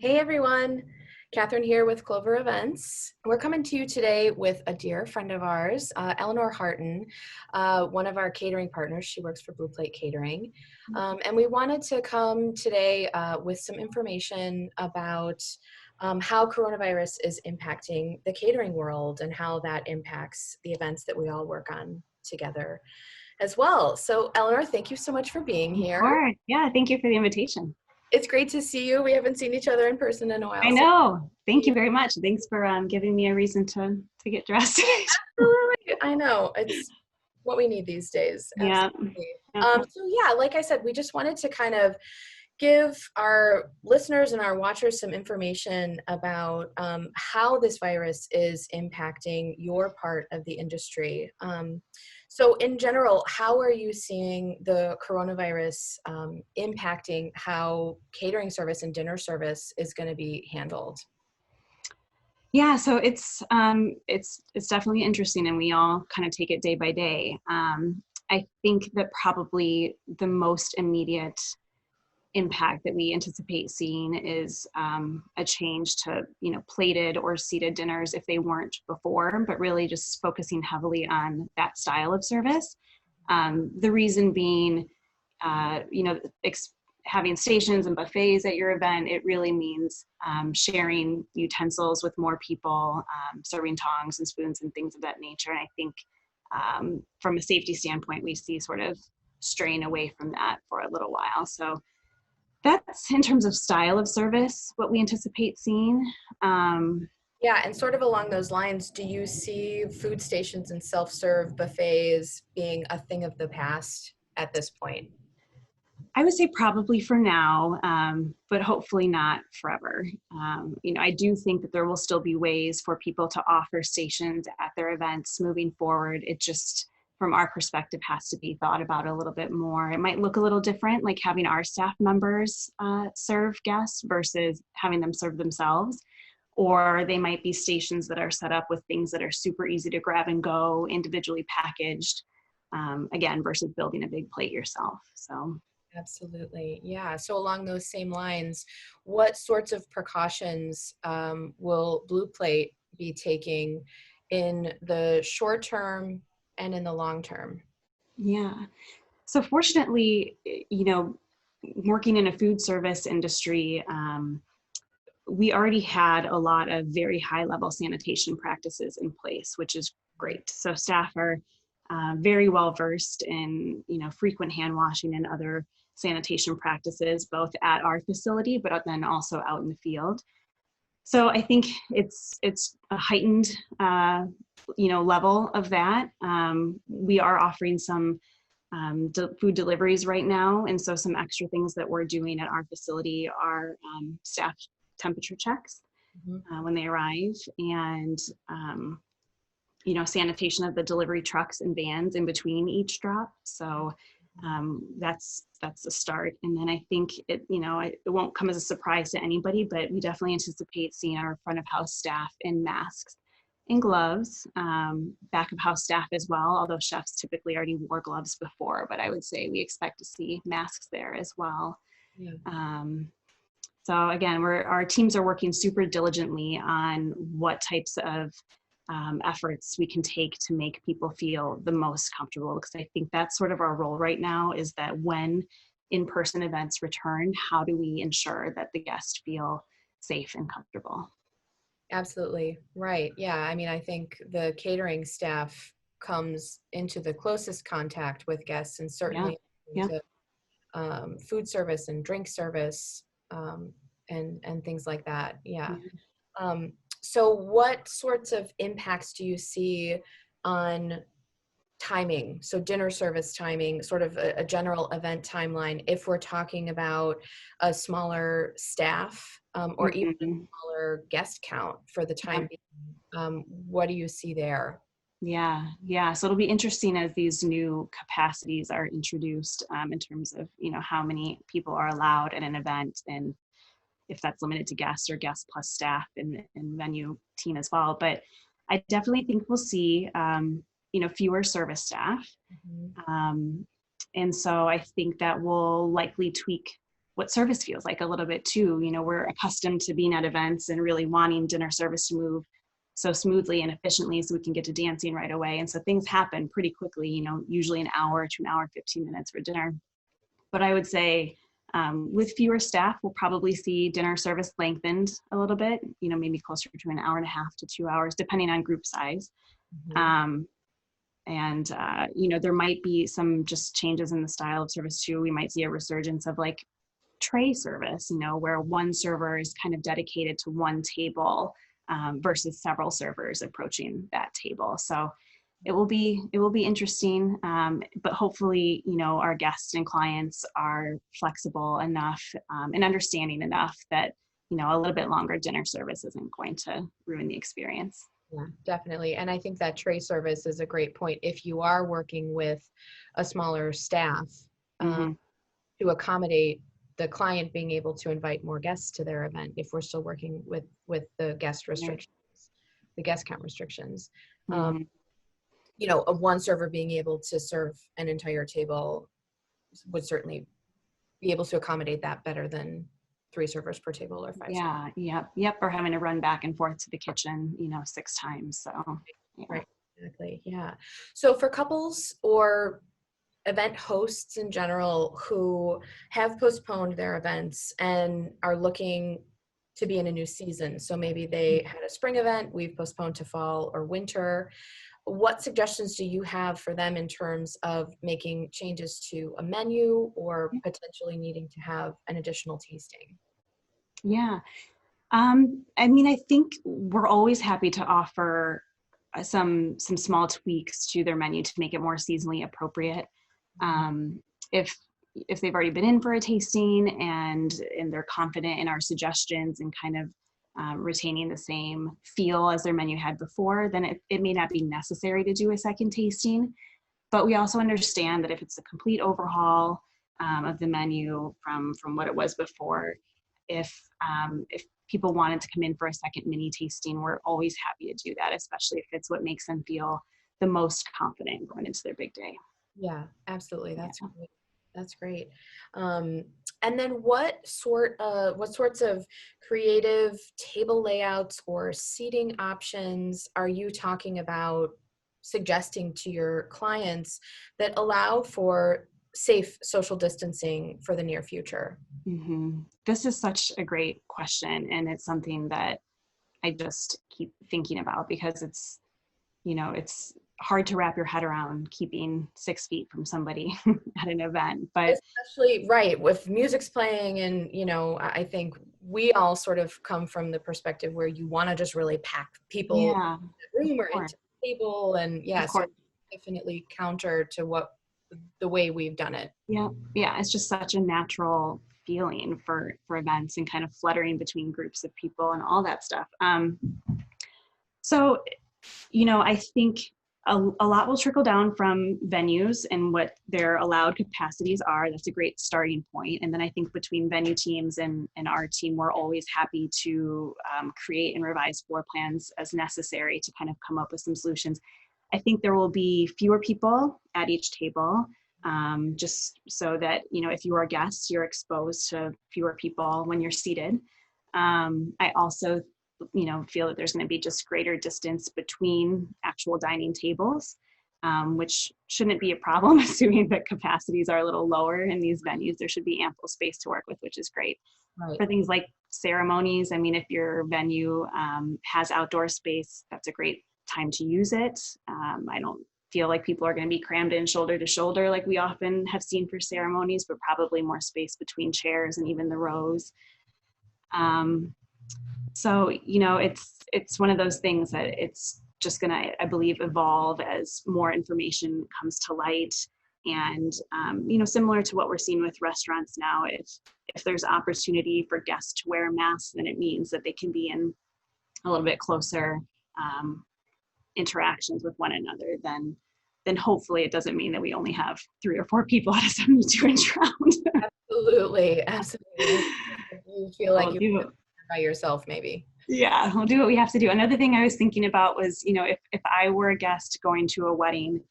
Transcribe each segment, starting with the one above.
Hey everyone, Katherine here with Clover Events. We're coming to you today with a dear friend of ours, Elinor Harton, one of our catering partners. She works for Plate Catering. And we wanted to come today with some information about how coronavirus is impacting the catering world and how that impacts the events that we all work on together as well. So Elinor, thank you so much for being here. Of course. Yeah, thank you for the invitation. It's great to see you. We haven't seen each other in person in a while. I know. Thank you very much. Thanks for giving me a reason to get dressed. Absolutely. I know. It's what we need these days. Yeah. Absolutely. Yeah. So yeah, like I said, we just wanted to kind of give our listeners and our watchers some information about how this virus is impacting your part of the industry. So in general, how are you seeing the coronavirus impacting how catering service and dinner service is going to be handled? Yeah, so it's definitely interesting, and we all kind of take it day by day. I think that probably the most immediate impact that we anticipate seeing is a change to plated or seated dinners if they weren't before, but really just focusing heavily on that style of service. The reason being, having stations and buffets at your event, it really means sharing utensils with more people, serving tongs and spoons and things of that nature. And I think from a safety standpoint, we see sort of straying away from that for a little while. So that's in terms of style of service, what we anticipate seeing. Yeah, and sort of along those lines, do you see food stations and self-serve buffets being a thing of the past at this point? I would say probably for now, but hopefully not forever. I do think that there will still be ways for people to offer stations at their events moving forward. It just, from our perspective, has to be thought about a little bit more. It might look a little different, like having our staff members serve guests versus having them serve themselves. Or they might be stations that are set up with things that are super easy to grab and go, individually packaged, again, versus building a big plate yourself. So. Absolutely. Yeah. So along those same lines, what sorts of precautions will Blue Plate be taking in the short term and in the long term? Yeah. So fortunately, working in a food service industry, we already had a lot of very high level sanitation practices in place, which is great. So staff are very well versed in, frequent hand washing and other sanitation practices, both at our facility, but then also out in the field. So I think it's a heightened, level of that. We are offering some food deliveries right now. And so some extra things that we're doing at our facility are staff temperature checks when they arrive, and sanitation of the delivery trucks and vans in between each drop. So that's the start. And then I think it won't come as a surprise to anybody, but we definitely anticipate seeing our front of house staff in masks and gloves, back of house staff as well, although chefs typically already wore gloves before, but I would say we expect to see masks there as well. Yeah. So again, our teams are working super diligently on what types of efforts we can take to make people feel the most comfortable, because I think that's sort of our role right now, is that when in-person events return, how do we ensure that the guests feel safe and comfortable? Absolutely. Right. Yeah. I mean, I think the catering staff comes into the closest contact with guests, and certainly into food service and drink service and things like that. Yeah. So what sorts of impacts do you see on timing? So dinner service timing, sort of a general event timeline, if we're talking about a smaller staff or even a smaller guest count for the time being. What do you see there? Yeah. So it'll be interesting as these new capacities are introduced in terms of, how many people are allowed at an event, and if that's limited to guests or guests plus staff and venue team as well. But I definitely think we'll see, fewer service staff. And so I think that will likely tweak what service feels like a little bit too. You know, we're accustomed to being at events and really wanting dinner service to move so smoothly and efficiently so we can get to dancing right away. And so things happen pretty quickly, you know, usually an hour to an hour, 15 minutes for dinner. But I would say with fewer staff, we'll probably see dinner service lengthened a little bit, you know, maybe closer to an hour and a half to 2 hours, depending on group size. Mm-hmm. You know, there might be some just changes in the style of service too. We might see a resurgence of like tray service, you know, where one server is kind of dedicated to one table versus several servers approaching that table. So it will be interesting, but hopefully, you know, our guests and clients are flexible enough and understanding enough that, you know, a little bit longer dinner service isn't going to ruin the experience. Yeah, definitely. And I think that tray service is a great point. If you are working with a smaller staff, Mm-hmm. to accommodate the client being able to invite more guests to their event, if we're still working with the guest restrictions, the guest count restrictions. Mm-hmm. You know, a one server being able to serve an entire table would certainly be able to accommodate that better than 3 servers per table or 5 servers. Yeah, yep. Or having to run back and forth to the kitchen, you know, 6 times. So, yeah. Right, exactly. Yeah. So for couples or event hosts in general who have postponed their events and are looking to be in a new season, so maybe they had a spring event, we've postponed to fall or winter, what suggestions do you have for them in terms of making changes to a menu or potentially needing to have an additional tasting? Yeah. I mean, I think we're always happy to offer some small tweaks to their menu to make it more seasonally appropriate. Um, if if they've already been in for a tasting and they're confident in our suggestions and kind of retaining the same feel as their menu had before, then it may not be necessary to do a second tasting. But we also understand that if it's a complete overhaul of the menu from what it was before, if people wanted to come in for a second mini tasting, we're always happy to do that, especially if it's what makes them feel the most confident going into their big day. Yeah, absolutely. That's Yeah. great. That's great. And then what sorts of creative table layouts or seating options are you talking about suggesting to your clients that allow for safe social distancing for the near future? Mm-hmm. This is such a great question, and it's something that I just keep thinking about because it's, you know, it's hard to wrap your head around keeping 6 feet from somebody at an event. But Especially, right, with music's playing and, you know, I think we all sort of come from the perspective where you want to just really pack people yeah, in the of room or course, into the table. And yeah, of so course. definitely counter to what the way we've done it. Yeah, yeah. It's just such a natural feeling for events and kind of fluttering between groups of people and all that stuff. So, you know, I think a lot will trickle down from venues and what their allowed capacities are. That's a great starting point. And then I think between venue teams and our team, we're always happy to create and revise floor plans as necessary to kind of come up with some solutions. I think there will be fewer people at each table, just so that, you know, if you are guests, you're exposed to fewer people when you're seated. I also, you know, feel that there's going to be just greater distance between actual dining tables, which shouldn't be a problem, assuming that capacities are a little lower in these venues. There should be ample space to work with, which is great. Right. For things like ceremonies, I mean, if your venue has outdoor space, that's a great time to use it. I don't feel like people are going to be crammed in shoulder to shoulder like we often have seen for ceremonies, but probably more space between chairs and even the rows. So, you know, it's one of those things that it's just going to, I believe, evolve as more information comes to light. And, you know, similar to what we're seeing with restaurants now, if there's opportunity for guests to wear masks, then it means that they can be in a little bit closer interactions with one another, then hopefully it doesn't mean that we only have 3 or 4 people at a 72-inch round. Absolutely. Absolutely. You feel like We'll you're do, by yourself, maybe. yeah, we'll do what we have to do. Another thing I was thinking about was, you know, if I were a guest going to a wedding,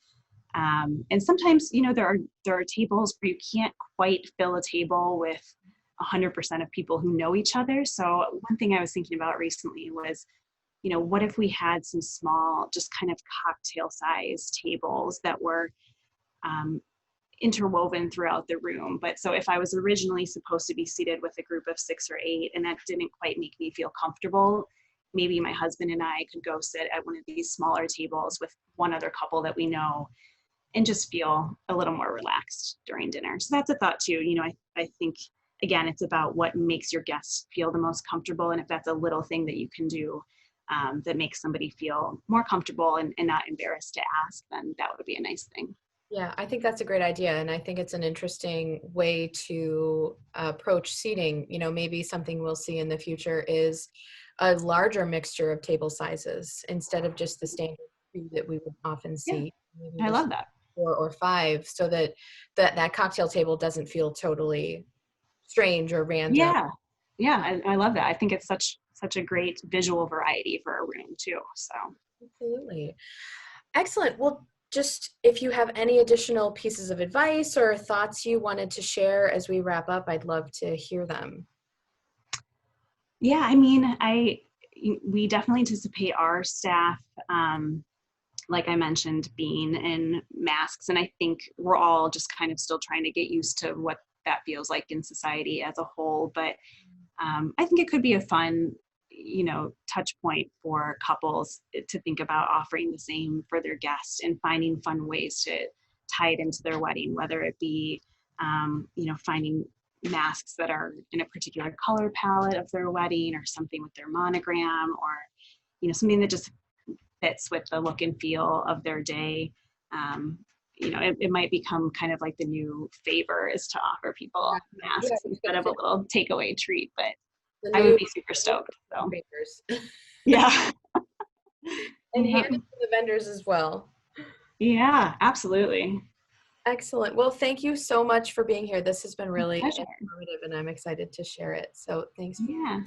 and sometimes, you know, there are tables where you can't quite fill a table with 100% of people who know each other. So one thing I was thinking about recently was, what if we had some small, just kind of cocktail size tables that were interwoven throughout the room. But so if I was originally supposed to be seated with a group of 6 or 8 and that didn't quite make me feel comfortable, maybe my husband and I could go sit at one of these smaller tables with one other couple that we know and just feel a little more relaxed during dinner. So that's a thought too. I think, again, it's about what makes your guests feel the most comfortable. And if that's a little thing that you can do that makes somebody feel more comfortable and not embarrassed to ask, then that would be a nice thing. Yeah, I think that's a great idea. And I think it's an interesting way to approach seating. Maybe something we'll see in the future is a larger mixture of table sizes instead of just the standard 3 that we would often see. Yeah, I love that. 4 or 5, so that cocktail table doesn't feel totally strange or random. Yeah, I love that. I think it's such a great visual variety for a room too. So absolutely. Excellent. Well, just if you have any additional pieces of advice or thoughts you wanted to share as we wrap up, I'd love to hear them. Yeah, I mean, we definitely anticipate our staff, like I mentioned, being in masks. And I think we're all just kind of still trying to get used to what that feels like in society as a whole. But I think it could be a fun, touch point for couples to think about offering the same for their guests and finding fun ways to tie it into their wedding, whether it be, finding masks that are in a particular color palette of their wedding or something with their monogram or, something that just fits with the look and feel of their day. It might become kind of like the new favor is to offer people masks instead of a little takeaway treat, but I would be super stoked. So. Yeah. And hand it to the vendors as well. Yeah, absolutely. Excellent. Well, thank you so much for being here. This has been really informative and I'm excited to share it. So thanks. Yeah.